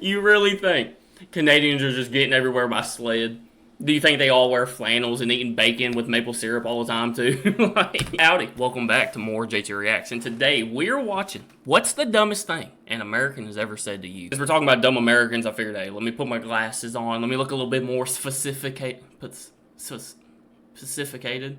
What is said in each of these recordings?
You really think Canadians are just getting everywhere by sled? Do you think they all wear flannels and eating bacon with maple syrup all the time too? Like, howdy, welcome back to more JTReacts, and today we're watching what's the dumbest thing an American has ever said to you. As we're talking about dumb Americans, I figured, hey, let me put my glasses on, let me look a little bit more sophisticated, sophisticated.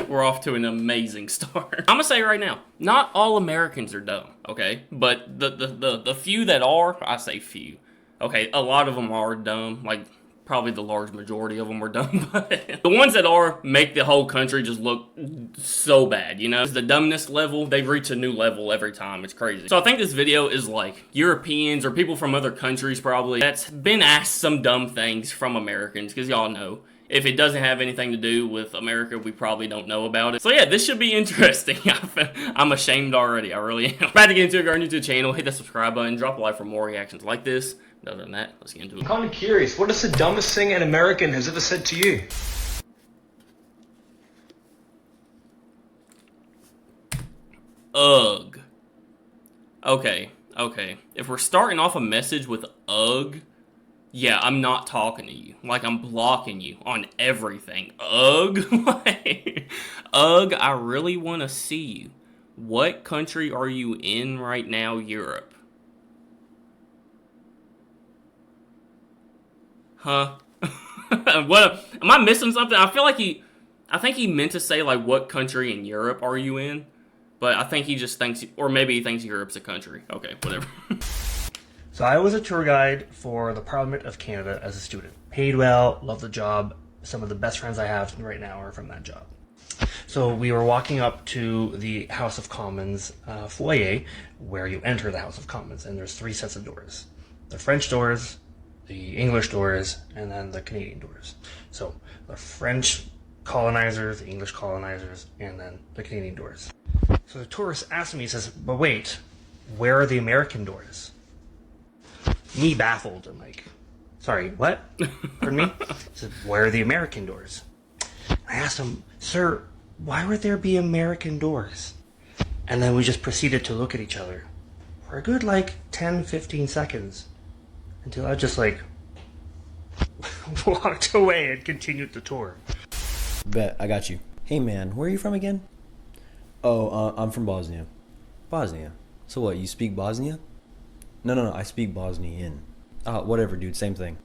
We're off to an amazing start. I'm gonna say right now, not all Americans are dumb, okay? But the few that are, I say few. Okay, a lot of them are dumb, like probably the large majority of them are dumb, but the ones that are make the whole country just look so bad, you know? The dumbness level, they reach a new level every time. It's crazy. So I think this video is like Europeans or people from other countries probably that's been asked some dumb things from Americans, because y'all know, if it doesn't have anything to do with America, we probably don't know about it. So yeah, this should be interesting. I'm ashamed already, I really am. About to get into it, if you're new to the channel, hit that subscribe button, drop a like for more reactions like this. Other than that, let's get into it. I'm kind of curious, what is the dumbest thing an American has ever said to you? Ugh. Okay. If we're starting off a message with ugh, yeah, I'm not talking to you. Like, I'm blocking you on everything. Ugh. Like, ugh, I really want to see you. What country are you in right now, Europe? Huh? What? Am I missing something? I feel like I think he meant to say, like, what country in Europe are you in? But I think he just thinks, or maybe he thinks Europe's a country. Okay, whatever. So I was a tour guide for the Parliament of Canada as a student. Paid well, loved the job. Some of the best friends I have right now are from that job. So we were walking up to the House of Commons foyer, where you enter the House of Commons, and there's 3 sets of doors. The French doors, the English doors, and then the Canadian doors. So the French colonizers, the English colonizers, and then the Canadian doors. So the tourist asked me, he says, but wait, where are the American doors? Me baffled, I'm like, sorry, what? Pardon me? He said, where are the American doors? I asked him, sir, why would there be American doors? And then we just proceeded to look at each other for a good, like, 10, 15 seconds. Until I just, like, walked away and continued the tour. Bet, I got you. Hey man, where are you from again? Oh, I'm from Bosnia. Bosnia? So what, you speak Bosnia? No, I speak Bosnian. Whatever, dude, same thing.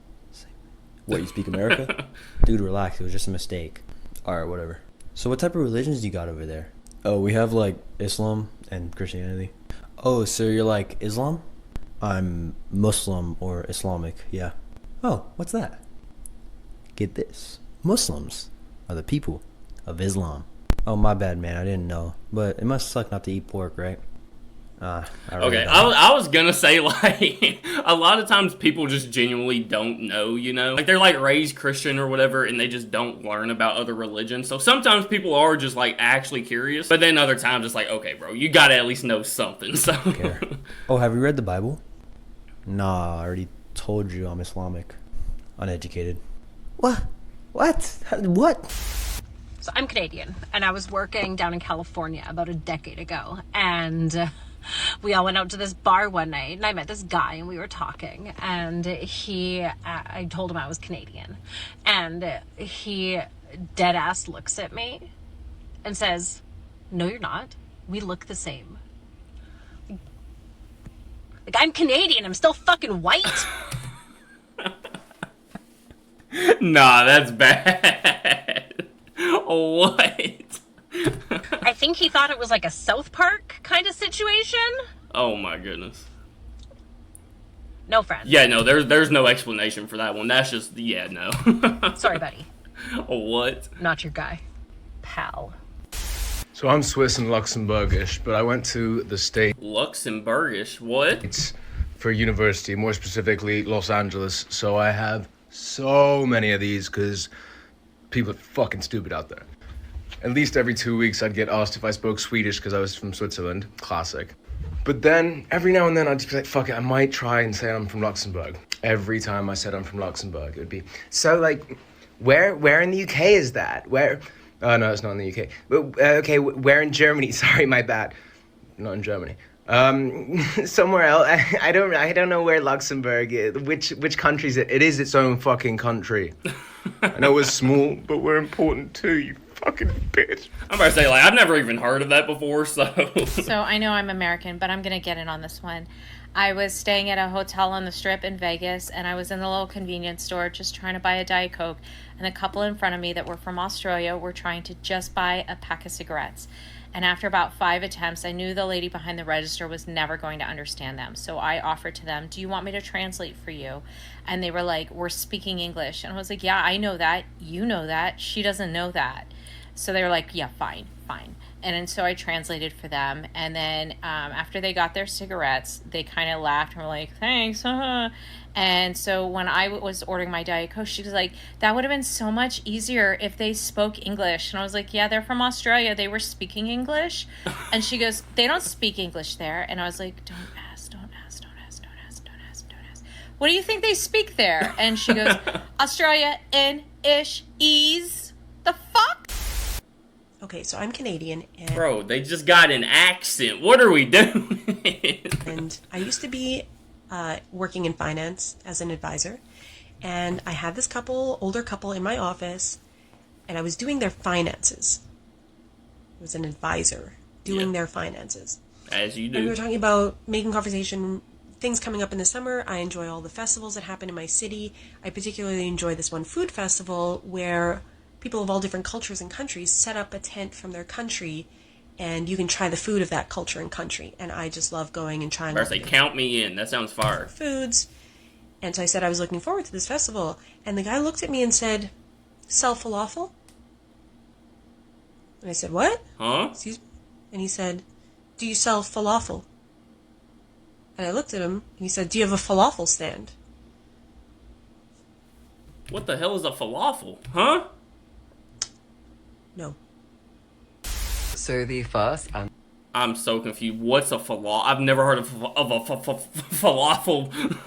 What, you speak America? Dude, relax, it was just a mistake. Alright, whatever. So what type of religions do you got over there? Oh, we have, like, Islam and Christianity. Oh, so you're like Islam? I'm Muslim or Islamic, yeah. Oh, what's that? Get this. Muslims are the people of Islam. Oh, my bad, man, I didn't know. But it must suck not to eat pork, right? Okay, I was gonna say, like, a lot of times people just genuinely don't know, you know? Like, they're, like, raised Christian or whatever, and they just don't learn about other religions. So sometimes people are just, like, actually curious. But then other times it's like, okay, bro, you gotta at least know something, so. Okay. Oh, have you read the Bible? Nah, I already told you I'm Islamic. Uneducated. What? What? So I'm Canadian, and I was working down in California about a decade ago, and we all went out to this bar one night, and I met this guy, and we were talking, and I told him I was Canadian, and he dead-ass looks at me and says, no, you're not. We look the same. Like, I'm Canadian. I'm still fucking white. Nah, that's bad. What? I think he thought it was like a South Park kind of situation. Oh my goodness. No friend. Yeah, no, there's no explanation for that one. That's just, yeah, no. Sorry, buddy. What? Not your guy. Pal. So I'm Swiss and Luxembourgish, but I went to the States Luxembourgish? What? for university, more specifically Los Angeles. So I have so many of these because people are fucking stupid out there. At least every 2 weeks I'd get asked if I spoke Swedish because I was from Switzerland. Classic. But then every now and then I'd just be like, fuck it, I might try and say I'm from Luxembourg. Every time I said I'm from Luxembourg, it would be, so like, where in the UK is that? Where? Oh, no, it's not in the UK. But, okay, where in Germany? Sorry, my bad. Not in Germany. Somewhere else. I don't know where Luxembourg is. Which country is it? It is its own fucking country. I know it's small, but we're important too, you fucking bitch. I'm about to say, like, I've never even heard of that before, so... So I know I'm American, but I'm going to get in on this one. I was staying at a hotel on the Strip in Vegas, and I was in the little convenience store just trying to buy a Diet Coke, and the couple in front of me that were from Australia were trying to just buy a pack of cigarettes. And after about 5 attempts, I knew the lady behind the register was never going to understand them. So I offered to them, do you want me to translate for you? And they were like, we're speaking English. And I was like, yeah, I know that. You know that. She doesn't know that. So they were like, yeah, fine. And so I translated for them. And then after they got their cigarettes, they kind of laughed and were like, thanks. And so when I was ordering my Diet Coke, she was like, that would have been so much easier if they spoke English. And I was like, yeah, they're from Australia. They were speaking English. And she goes, they don't speak English there. And I was like, don't ask. What do you think they speak there? And she goes, Australia, in-ish, ease. The fuck? Okay, so I'm Canadian, and Bro, they just got an accent. What are we doing? and I used to be working in finance as an advisor, and I had this older couple in my office, and I was doing their finances. I was an advisor doing their finances. As you And we do. were talking about making conversation, things coming up in the summer. I enjoy all the festivals that happen in my city. I particularly enjoy this one food festival where people of all different cultures and countries set up a tent from their country, and you can try the food of that culture and country. And I just love going and trying I all say, the count me in. That sounds fire. foods. And so I said I was looking forward to this festival. And the guy looked at me and said, sell falafel? And I said, what? Huh? Excuse me? And he said, do you sell falafel? And I looked at him, and he said, do you have a falafel stand? What the hell is a falafel? Huh? No. So the first and I'm so confused. What's a falafel? I've never heard of a falafel.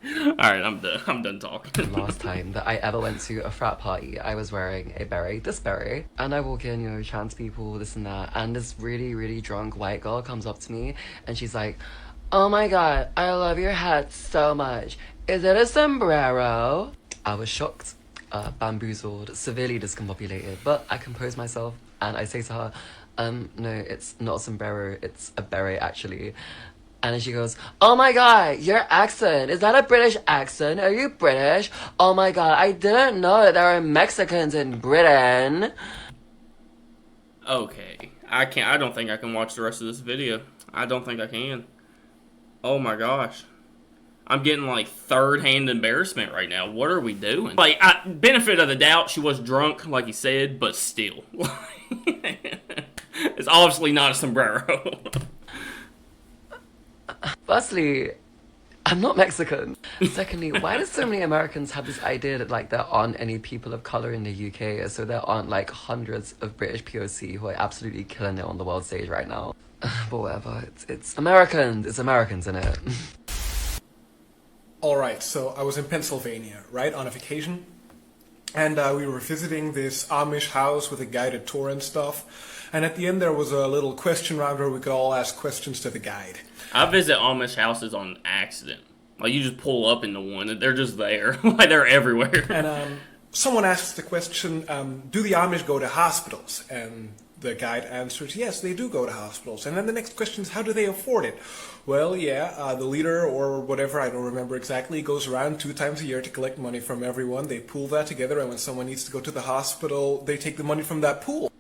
Alright, I'm done talking. last time that I ever went to a frat party, I was wearing a beret, this beret, and I walk in, trans people, this and that, and this really, really drunk white girl comes up to me, and she's like, oh my god, I love your hat so much. Is it a sombrero? I was shocked, bamboozled, severely discombobulated, but I compose myself, and I say to her, no, it's not a sombrero, it's a beret, actually. And then she goes, oh my god, your accent, is that a British accent? Are you British? Oh my god, I didn't know that there are Mexicans in Britain. Okay. I don't think I can watch the rest of this video. I don't think I can. Oh my gosh. I'm getting like third-hand embarrassment right now. What are we doing? Like, benefit of the doubt, she was drunk, like he said, but still. It's obviously not a sombrero. Firstly, I'm not Mexican. Secondly, why do so many Americans have this idea that like there aren't any people of color in the UK, so there aren't like hundreds of British POC who are absolutely killing it on the world stage right now? But whatever, it's Americans, innit? Alright, so I was in Pennsylvania, right, on a vacation, and we were visiting this Amish house with a guided tour and stuff, and at the end there was a little question round where we could all ask questions to the guide. I visit Amish houses on accident. Like, you just pull up into one, and they're just there. Like, they're everywhere. And someone asks the question, do the Amish go to hospitals? And the guide answers, yes, they do go to hospitals. And then the next question is, how do they afford it? Well, yeah, the leader or whatever, I don't remember exactly, goes around 2 times a year to collect money from everyone. They pool that together, and when someone needs to go to the hospital, they take the money from that pool.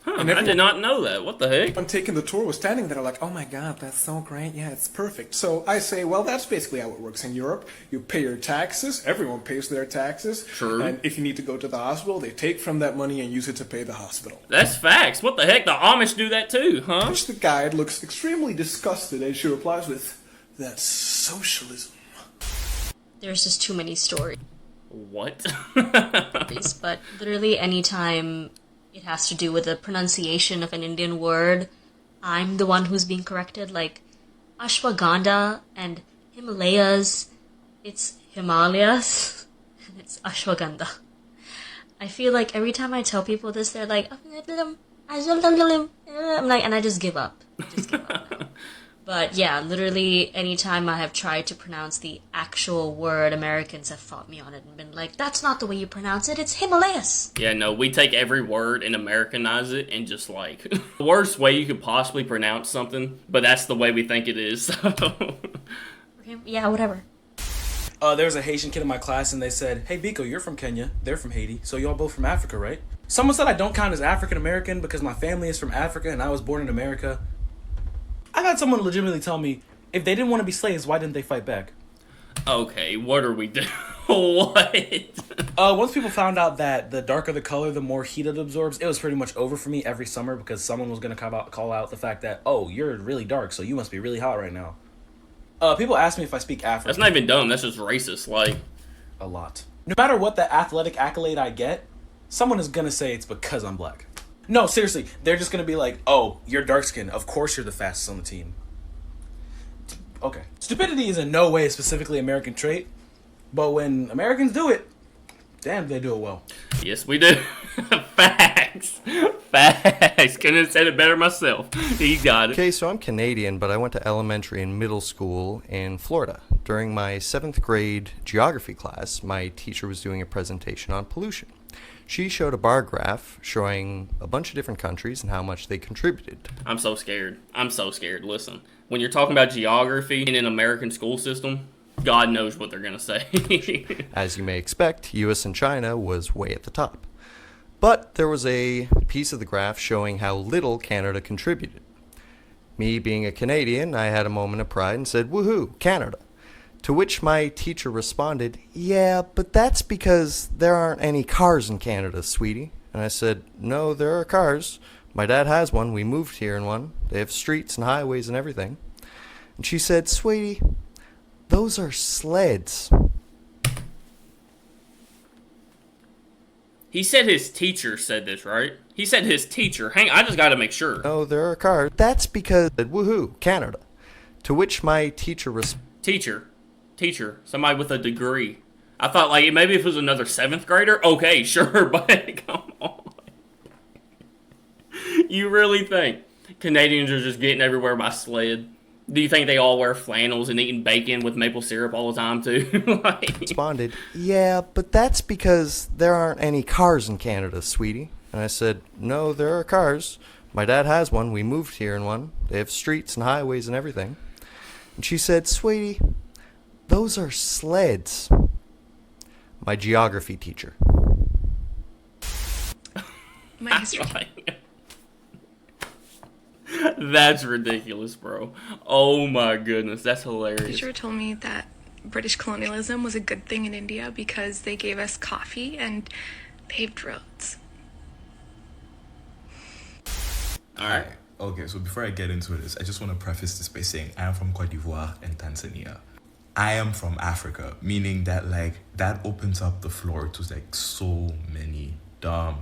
Huh, I did not know that. What the heck? When taking the tour was standing there like, oh my god, that's so great, yeah, it's perfect. So I say, well, that's basically how it works in Europe. You pay your taxes, everyone pays their taxes. True. And if you need to go to the hospital, they take from that money and use it to pay the hospital. That's facts. What the heck? The Amish do that too, huh? Which the guide looks extremely disgusted as she replies with, that's socialism. There's just too many stories, What? but literally anytime it has to do with the pronunciation of an Indian word, I'm the one who's being corrected. Like, ashwagandha and Himalayas, it's Himalayas, and it's ashwagandha. I feel like every time I tell people this, they're like, I'm like, and I just give up. But yeah, literally anytime I have tried to pronounce the actual word, Americans have fought me on it and been like, that's not the way you pronounce it, it's Himalayas. Yeah, no, we take every word and Americanize it and just like, the worst way you could possibly pronounce something, but that's the way we think it is, so. Okay, yeah, whatever. There was a Haitian kid in my class and they said, hey Biko, you're from Kenya, they're from Haiti, so y'all both from Africa, right? Someone said I don't count as African American because my family is from Africa and I was born in America. I got someone legitimately tell me, if they didn't want to be slaves, why didn't they fight back? Okay, what are we doing? What? Once people found out that the darker the color, the more heat it absorbs, it was pretty much over for me every summer because someone was going to call out the fact that, oh, you're really dark, so you must be really hot right now. People ask me if I speak African. That's not even dumb, that's just racist, like. A lot. No matter what the athletic accolade I get, someone is going to say it's because I'm black. No, seriously, they're just going to be like, oh, you're dark skinned. Of course you're the fastest on the team. Okay. Stupidity is in no way a specifically American trait, but when Americans do it, damn, they do it well. Yes, we do. Facts. Facts. Couldn't have said it better myself. He got it. Okay, so I'm Canadian, but I went to elementary and middle school in Florida. During my 7th grade geography class, my teacher was doing a presentation on pollution. She showed a bar graph showing a bunch of different countries and how much they contributed. I'm so scared. I'm so scared. Listen, when you're talking about geography in an American school system, God knows what they're going to say. As you may expect, US and China was way at the top. But there was a piece of the graph showing how little Canada contributed. Me being a Canadian, I had a moment of pride and said, woohoo, Canada. To which my teacher responded, yeah, but that's because there aren't any cars in Canada, sweetie. And I said, no, there are cars. My dad has one. We moved here in one. They have streets and highways and everything. And she said, sweetie, those are sleds. He said his teacher said this, right? He said his teacher. Hang on, I just got to make sure. No, there are cars. That's because, woohoo, Canada. To which my teacher Teacher, somebody with a degree. I thought like maybe if it was another 7th grader, okay, sure, but come on. You really think Canadians are just getting everywhere by sled? Do you think they all wear flannels and eating bacon with maple syrup all the time too? Like... Responded, yeah, but that's because there aren't any cars in Canada, sweetie. And I said, no, there are cars. My dad has one. We moved here in one. They have streets and highways and everything. And she said, sweetie, those are sleds. My geography teacher. My history. That's ridiculous, bro. Oh my goodness, that's hilarious. Teacher told me that British colonialism was a good thing in India because they gave us coffee and paved roads. Alright. Okay, so before I get into this, I just want to preface this by saying I am from Cote d'Ivoire and Tanzania. I am from Africa, meaning that like that opens up the floor to like so many dumb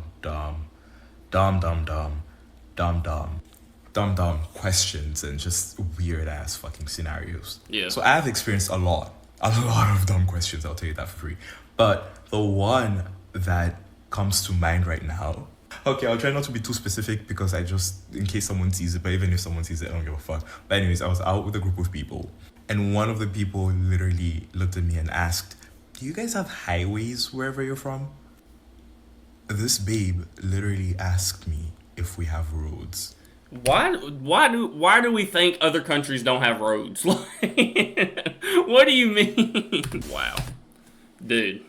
questions and just weird ass fucking scenarios. Yeah. So I've experienced a lot of dumb questions, I'll tell you that for free. But the one that comes to mind right now, okay, I'll try not to be too specific because I just, in case someone sees it, but even if someone sees it, I don't give a fuck. But anyways, I was out with a group of people and one of the people literally looked at me and asked, do you guys have highways wherever you're from? This babe literally asked me if we have roads. Why do we think other countries don't have roads? Like, what do you mean? Wow. Dude,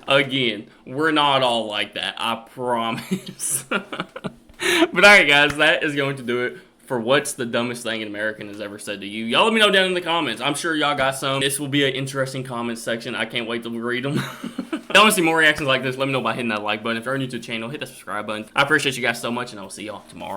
again, we're not all like that, I promise. But alright guys, that is going to do it for what's the dumbest thing an American has ever said to you. Y'all let me know down in the comments. I'm sure y'all got some. This will be an interesting comment section. I can't wait to read them. If y'all want to see more reactions like this, let me know by hitting that like button. If you're new to the channel, hit the subscribe button. I appreciate you guys so much, and I will see y'all tomorrow.